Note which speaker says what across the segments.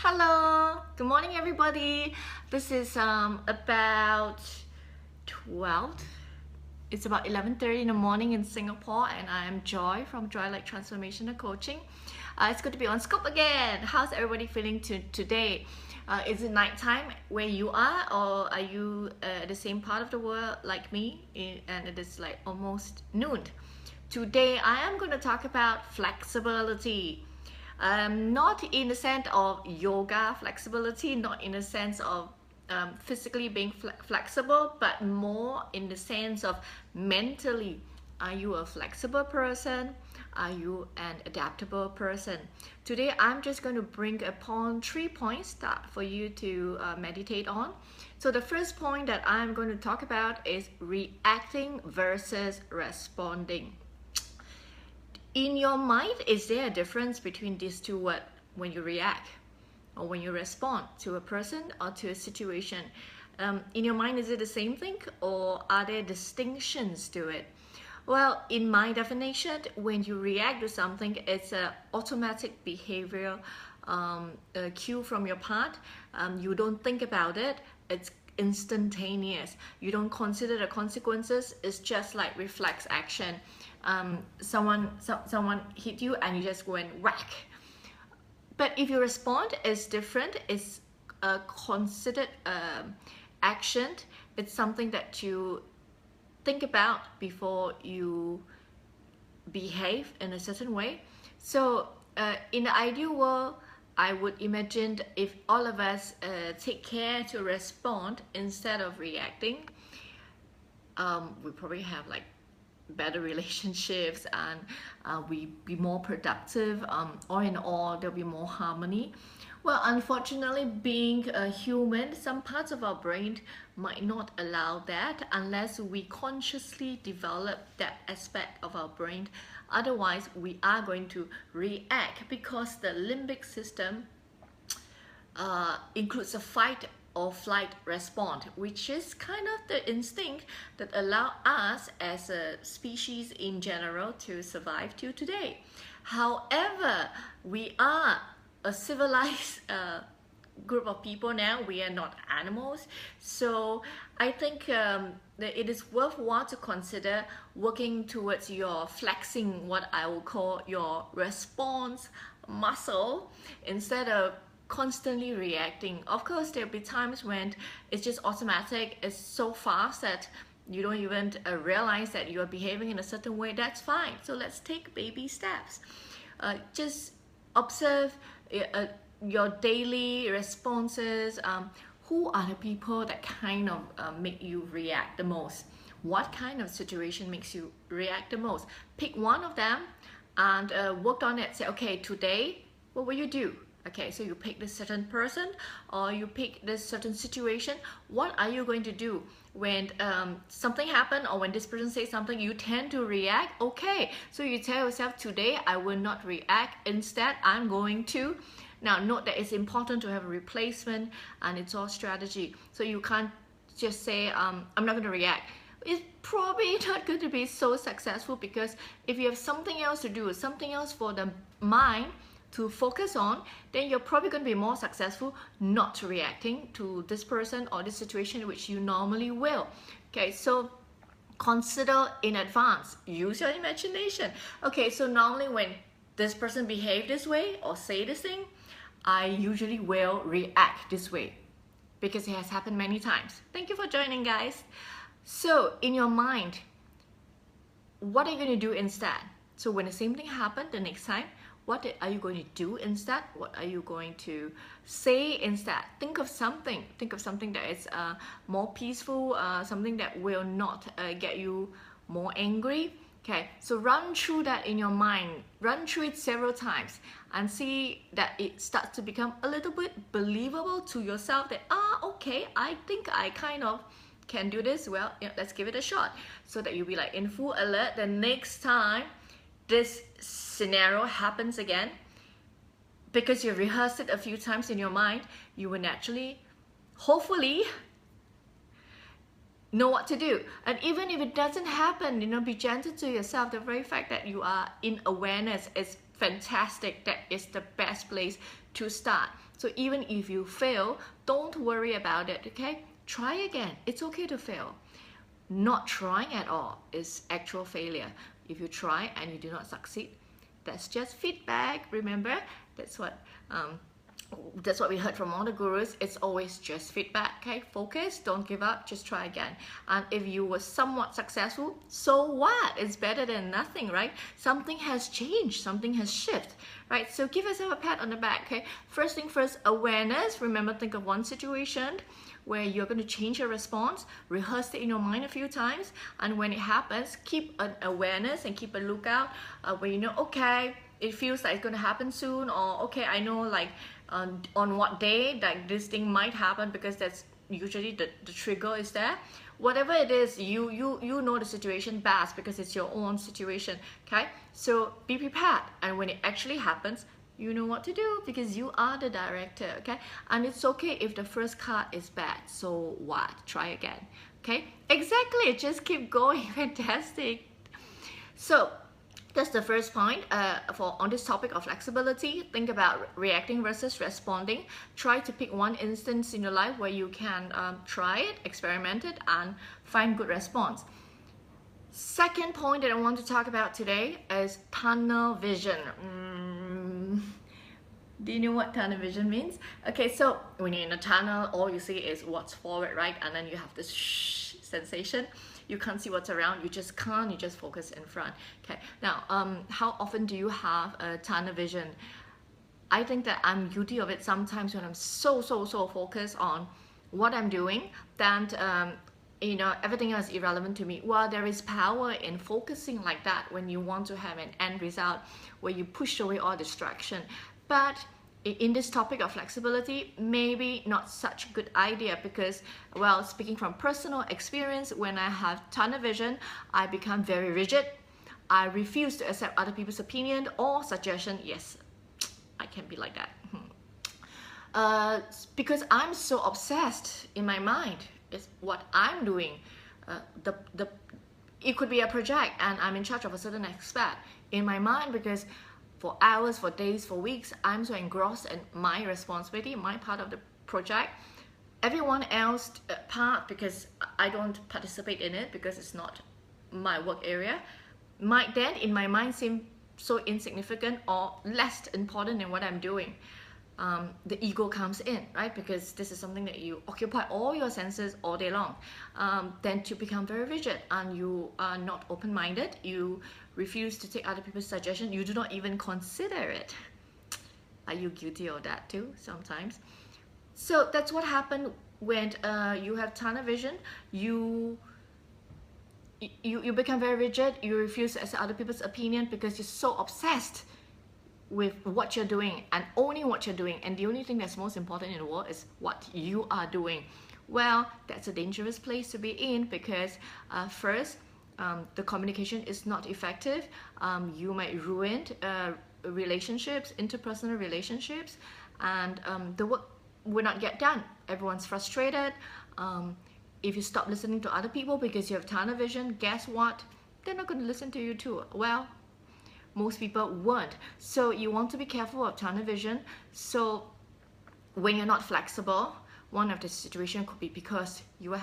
Speaker 1: Hello, good morning everybody. This is about 12. It's about 11:30 in the morning in Singapore, and I am Joy from Joylight Transformational Coaching. It's good to be on scope again. How's everybody feeling today? Is it nighttime where you are, or are you at the same part of the world like me? And it is like almost noon. Today I am going to talk about flexibility. Not in the sense of yoga flexibility, not in the sense of physically being flexible, but more in the sense of mentally. Are you a flexible person? Are you an adaptable person? Today I'm just going to bring upon 3 points that for you to meditate on. So the first point that I'm going to talk about is reacting versus responding. In your mind, is there a difference between these two words when you react or when you respond to a person or to a situation? In your mind, is it the same thing, or are there distinctions to it? Well, in my definition, when you react to something, it's an automatic behavioral cue from your part. You don't think about it. It's instantaneous. You don't consider the consequences. It's just like reflex action. Someone hit you and you just went whack. But if you respond, it's different. It's a considered action. It's something that you think about before you behave in a certain way. So in the ideal world, I would imagine if all of us take care to respond instead of reacting, we probably have like better relationships, and we be more productive. All in all, there'll be more harmony. Well, unfortunately, being a human, some parts of our brain might not allow that unless we consciously develop that aspect of our brain. Otherwise, we are going to react because the limbic system includes a fight or flight response, which is kind of the instinct that allow us as a species in general to survive till today. However, we are a civilized group of people now. We are not animals. So I think that it is worthwhile to consider working towards your flexing what I will call your response muscle instead of constantly reacting. Of course, there'll be times when it's just automatic. It's so fast that you don't even realize that you are behaving in a certain way. That's fine. So let's take baby steps. Just observe your daily responses. Who are the people that kind of make you react the most? What kind of situation makes you react the most? Pick one of them and work on it. Say, okay, today, what will you do? Okay, so you pick this certain person or you pick this certain situation. What are you going to do when something happens, or when this person says something, you tend to react? Okay, so you tell yourself, today I will not react. Instead, I'm going to. Now, note that it's important to have a replacement, and it's all strategy. So you can't just say, I'm not going to react. It's probably not going to be so successful, because if you have something else to do, something else for the mind to focus on, then you're probably going to be more successful not reacting to this person or this situation, which you normally will. Okay, so consider in advance. Use your imagination. Okay, so normally when this person behave this way or say this thing, I usually will react this way because it has happened many times. Thank you for joining, guys. So in your mind, what are you going to do instead? So when the same thing happened the next time, what are you going to do instead? What are you going to say instead? Think of something. Think of something that is more peaceful, something that will not get you more angry. Okay, so run through that in your mind. Run through it several times and see that it starts to become a little bit believable to yourself that, okay, I think I kind of can do this. Well, let's give it a shot, so that you'll be like in full alert the next time this scenario happens again. Because you've rehearsed it a few times in your mind, you will naturally, hopefully, know what to do. And even if it doesn't happen, be gentle to yourself. The very fact that you are in awareness is fantastic. That is the best place to start. So even if you fail, don't worry about it, okay? Try again. It's okay to fail. Not trying at all is actual failure. If you try and you do not succeed, that's just feedback. Remember, that's what we heard from all the gurus. It's always just feedback, okay? Focus, don't give up, just try again. And if you were somewhat successful, so what? It's better than nothing, right? Something has changed, something has shifted, right? So give yourself a pat on the back, okay? First thing first, awareness. Remember, think of one situation where you're going to change your response, rehearse it in your mind a few times, and when it happens, keep an awareness and keep a lookout where you know, okay, it feels like it's going to happen soon, or okay, I know like on what day like this thing might happen, because that's usually the trigger is there. Whatever it is, you know the situation best because it's your own situation, okay? So be prepared, and when it actually happens, you know what to do because you are the director, okay? And it's okay if the first card is bad. So what? Try again, okay? Exactly, just keep going. Fantastic. So that's the first point on this topic of flexibility. Think about reacting versus responding. Try to pick one instance in your life where you can try it, experiment it, and find good response. Second point that I want to talk about today is tunnel vision. Do you know what tunnel vision means? Okay, so when you're in a tunnel, all you see is what's forward, right? And then you have this sensation. You can't see what's around. You just focus in front. Okay, now how often do you have a tunnel vision? I think that I'm guilty of it sometimes when I'm so focused on what I'm doing that you know, everything else is irrelevant to me. Well, there is power in focusing like that when you want to have an end result where you push away all distraction. But in this topic of flexibility, maybe not such a good idea because, well, speaking from personal experience, when I have tunnel vision, I become very rigid. I refuse to accept other people's opinion or suggestion. Yes, I can be like that. Because I'm so obsessed in my mind. Is what I'm doing. It could be a project and I'm in charge of a certain aspect in my mind, because for hours, for days, for weeks, I'm so engrossed in my responsibility, my part of the project. Everyone else part, because I don't participate in it because it's not my work area, might then in my mind seem so insignificant or less important than what I'm doing. The ego comes in, right? Because this is something that you occupy all your senses all day long. Then you become very rigid and you are not open-minded. You refuse to take other people's suggestions. You do not even consider it. Are you guilty of that too sometimes? So that's what happened when you have tunnel vision. You become very rigid. You refuse to accept other people's opinion because you're so obsessed with what you're doing and only what you're doing, and the only thing that's most important in the world is what you are doing. Well, that's a dangerous place to be in because first, the communication is not effective. You might ruin relationships, interpersonal relationships, and the work will not get done. Everyone's frustrated. If you stop listening to other people because you have tunnel vision, guess what? They're not going to listen to you too. Well, most people won't. So you want to be careful of tunnel vision. So when you're not flexible, one of the situations could be because you're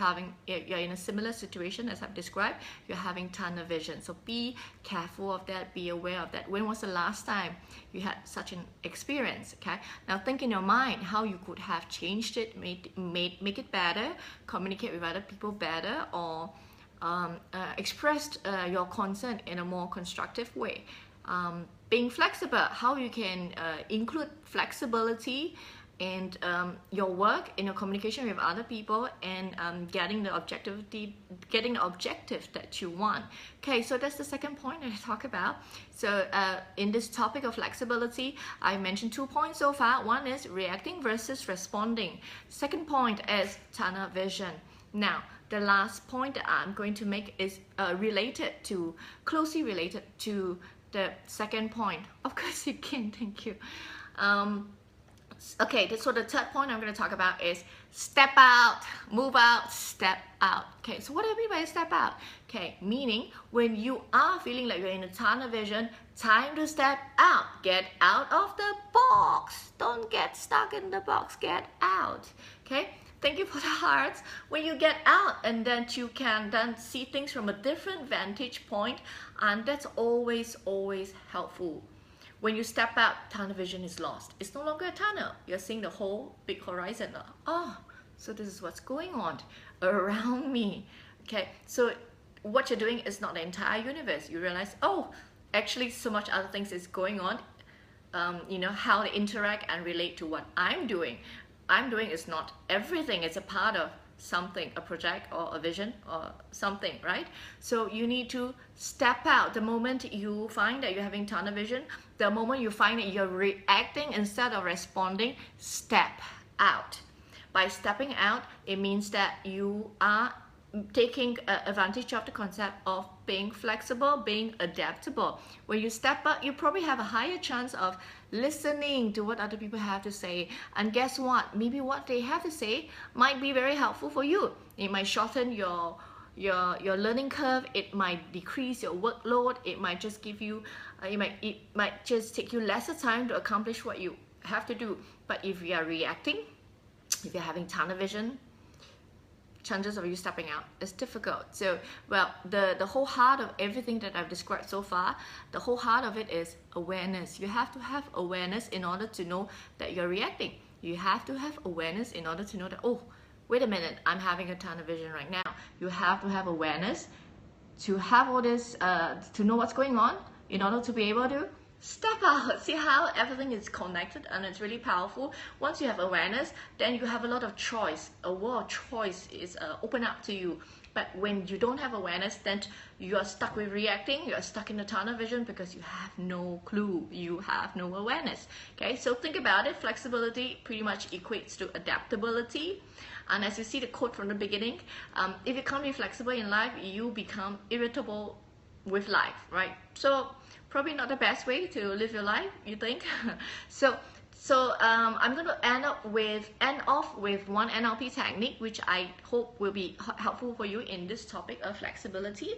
Speaker 1: in a similar situation as I've described, you're having tunnel vision. So be careful of that, be aware of that. When was the last time you had such an experience? Okay, now think in your mind how you could have changed it, make it better, communicate with other people better, or expressed your concern in a more constructive way. Being flexible, how you can include flexibility in your work, in your communication with other people, and getting the objective that you want. Okay, so that's the second point that I talk about. So in this topic of flexibility, I mentioned 2 points so far. One is reacting versus responding. Second point is tunnel vision. Now, the last point that I'm going to make is closely related to the second point. Of course you can, thank you. Okay, so the third point I'm going to talk about is step out, move out, step out. Okay, so what do I mean by step out? Okay, meaning when you are feeling like you're in a tunnel vision, Time to step out. Get out of the box. Don't get stuck in the box. Get out. Okay? Thank you for the hearts. When you get out, and then you can then see things from a different vantage point, and that's always, always helpful. When you step out, tunnel vision is lost. It's no longer a tunnel. You're seeing the whole big horizon. Oh, so this is what's going on around me. Okay, so what you're doing is not the entire universe. You realize, oh, actually so much other things is going on. You know, how they interact and relate to what I'm doing. I'm doing is not everything. It's a part of something, a project or a vision or something, right? So you need to step out. The moment you find that you're having tunnel vision, the moment you find that you're reacting instead of responding, step out. By stepping out, it means that you are taking advantage of the concept of being flexible, being adaptable. When you step out, you probably have a higher chance of listening to what other people have to say. And guess what? Maybe what they have to say might be very helpful for you. It might shorten your learning curve. It might decrease your workload. It might just give you, it might just take you lesser time to accomplish what you have to do. But if you are reacting, if you're having tunnel vision, chances of you stepping out is difficult. So, well, the whole heart of everything that I've described so far, the whole heart of it is awareness. You have to have awareness in order to know that you're reacting. You have to have awareness in order to know that, oh, wait a minute, I'm having a tunnel vision right now. You have to have awareness to have all this, to know what's going on in order to be able to step out. See how everything is connected, and it's really powerful. Once you have awareness, then you have a lot of choice. A world of choice is open up to you. But when you don't have awareness, then you are stuck with reacting. You are stuck in the tunnel vision because you have no clue. You have no awareness. Okay, so think about it. Flexibility pretty much equates to adaptability. And as you see the quote from the beginning, if you can't be flexible in life, you become irritable with life, right? So probably not the best way to live your life, you think? So I'm going to end off with one NLP technique, which I hope will be helpful for you in this topic of flexibility.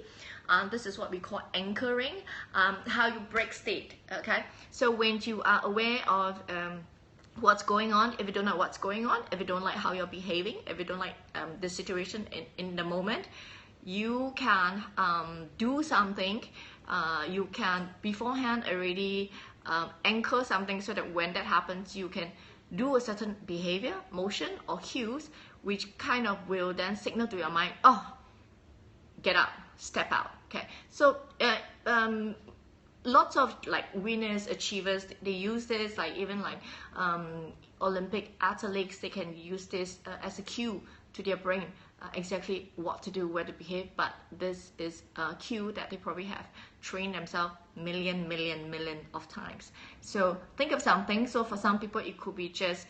Speaker 1: This is what we call anchoring, how you break state. Okay, so when you are aware of what's going on, if you don't know what's going on, if you don't like how you're behaving, if you don't like the situation in the moment, you can do something. You can beforehand already anchor something so that when that happens, you can do a certain behavior, motion, or cues, which kind of will then signal to your mind, oh, get out, step out. Okay, so lots of like winners, achievers, they use this, like even like Olympic athletes, they can use this as a cue to their brain. Exactly what to do, where to behave, but this is a cue that they probably have trained themselves million of times. So think of something. So for some people, it could be just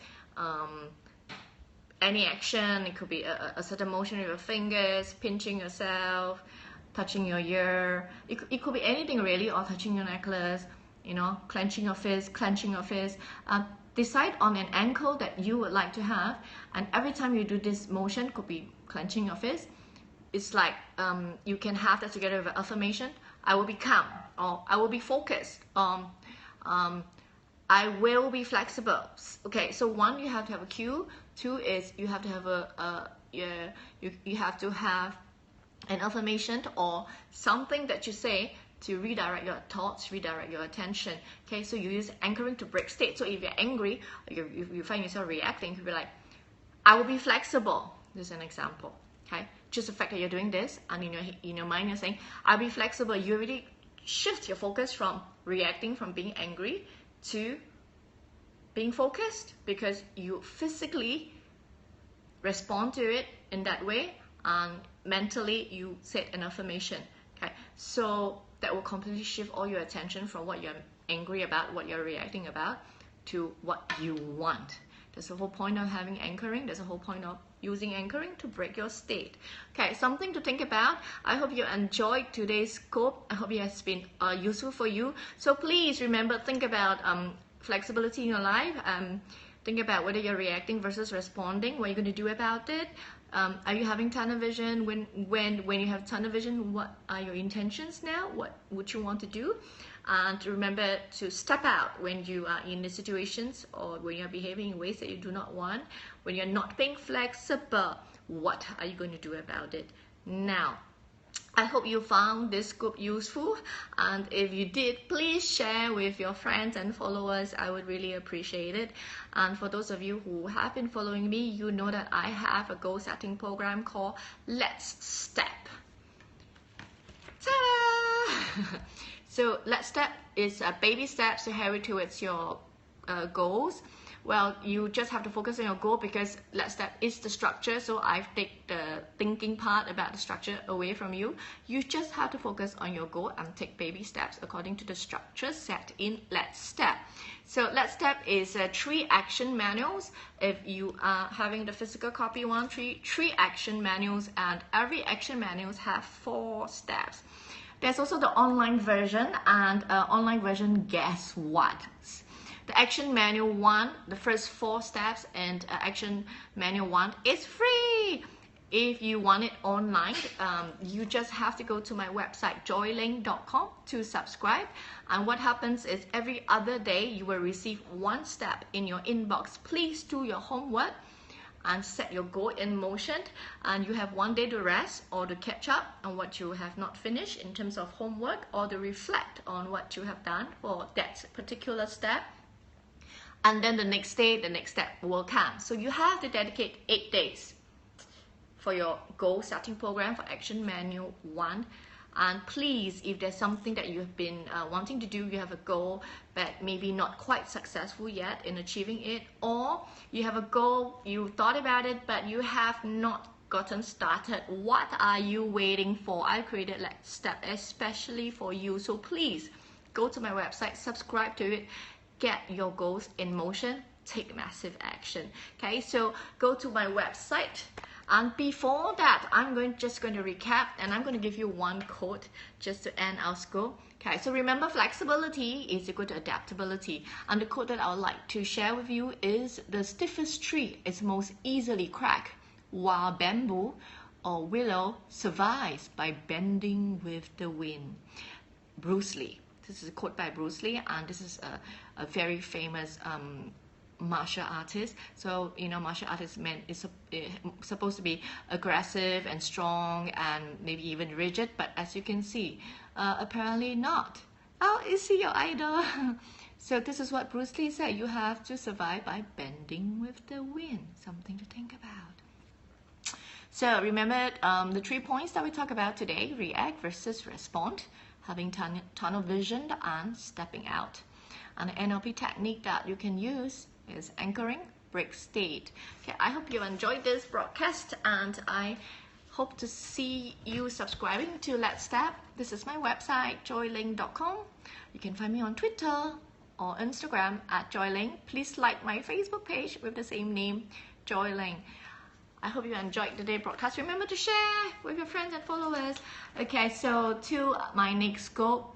Speaker 1: any action. It could be a certain motion with your fingers, pinching yourself, touching your ear. It could be anything really, or touching your necklace, you know, clenching your fist. Decide on an ankle that you would like to have, and every time you do this motion, could be clenching your fist, it's like you can have that together with an affirmation. I will be calm, or I will be focused, I will be flexible. Okay, so one, you have to have a cue. Two is you have to have you have to have an affirmation or something that you say to redirect your thoughts, redirect your attention. Okay, so you use anchoring to break state. So if you're angry, you find yourself reacting, you could be like, I will be flexible. This is an example. Okay, just the fact that you're doing this, and in your mind you're saying, I'll be flexible. You already shift your focus from reacting, from being angry, to being focused, because you physically respond to it in that way, and mentally you set an affirmation. Okay, so that will completely shift all your attention from what you're angry about, what you're reacting about, to what you want. That's the whole point of having anchoring. That's the whole point of using anchoring to break your state. Okay, something to think about. I hope you enjoyed today's quote. I hope it has been useful for you. So please remember, think about flexibility in your life. Think about whether you're reacting versus responding. What are you going to do about it? Are you having tunnel vision? When you have tunnel vision, what are your intentions now? What would you want to do? And remember to step out when you are in the situations or when you're behaving in ways that you do not want. When you're not being flexible, what are you going to do about it? Now, I hope you found this scoop useful, and if you did, please share with your friends and followers. I would really appreciate it. And for those of you who have been following me, you know that I have a goal setting program called Let's Step. Ta-da! So Let's Step is baby steps to hurry towards your goals. Well, you just have to focus on your goal because Let's Step is the structure. So I've taken the thinking part about the structure away from you. You just have to focus on your goal and take baby steps according to the structure set in Let's Step. So Let's Step is 3 action manuals. If you are having the physical copy, 3 action manuals, and every action manuals have 4 steps. There's also the online version, and online version, guess what? The action manual 1, the first 4 steps, and action manual 1 is free. If you want it online, you just have to go to my website joylight.com to subscribe. And what happens is every other day you will receive 1 step in your inbox. Please do your homework and set your goal in motion, and you have 1 day to rest or to catch up on what you have not finished in terms of homework, or to reflect on what you have done for that particular step. And then the next day, the next step will come. So you have to dedicate 8 days for your goal setting program for action manual 1. And please, if there's something that you have been wanting to do, you have a goal but maybe not quite successful yet in achieving it, or you have a goal, you thought about it, but you have not gotten started, what are you waiting for? I created Let's Step especially for you. So please go to my website, subscribe to it, get your goals in motion, take massive action. Okay, so go to my website. And before that, I'm just going to recap, and I'm going to give you 1 quote just to end our scope. Okay, so remember, flexibility is equal to adaptability. And the quote that I would like to share with you is, the stiffest tree is most easily cracked, while bamboo or willow survives by bending with the wind. Bruce Lee. This is a quote by Bruce Lee, and this is a very famous martial artist. So, you know, martial artist is supposed to be aggressive and strong and maybe even rigid, but as you can see, apparently not. Oh, is he your idol? So this is what Bruce Lee said, you have to survive by bending with the wind. Something to think about. So remember the 3 points that we talked about today: react versus respond, having tunnel vision, and stepping out. And the NLP technique that you can use is anchoring, break state. Okay, I hope you enjoyed this broadcast, and I hope to see you subscribing to Let's Step. This is my website, joylight.com. You can find me on Twitter or Instagram at Joylight. Please like my Facebook page with the same name, Joylight. I hope you enjoyed today's broadcast. Remember to share with your friends and followers. Okay, so to my next scope,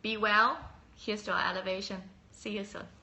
Speaker 1: be well. Here's to our elevation. See you soon.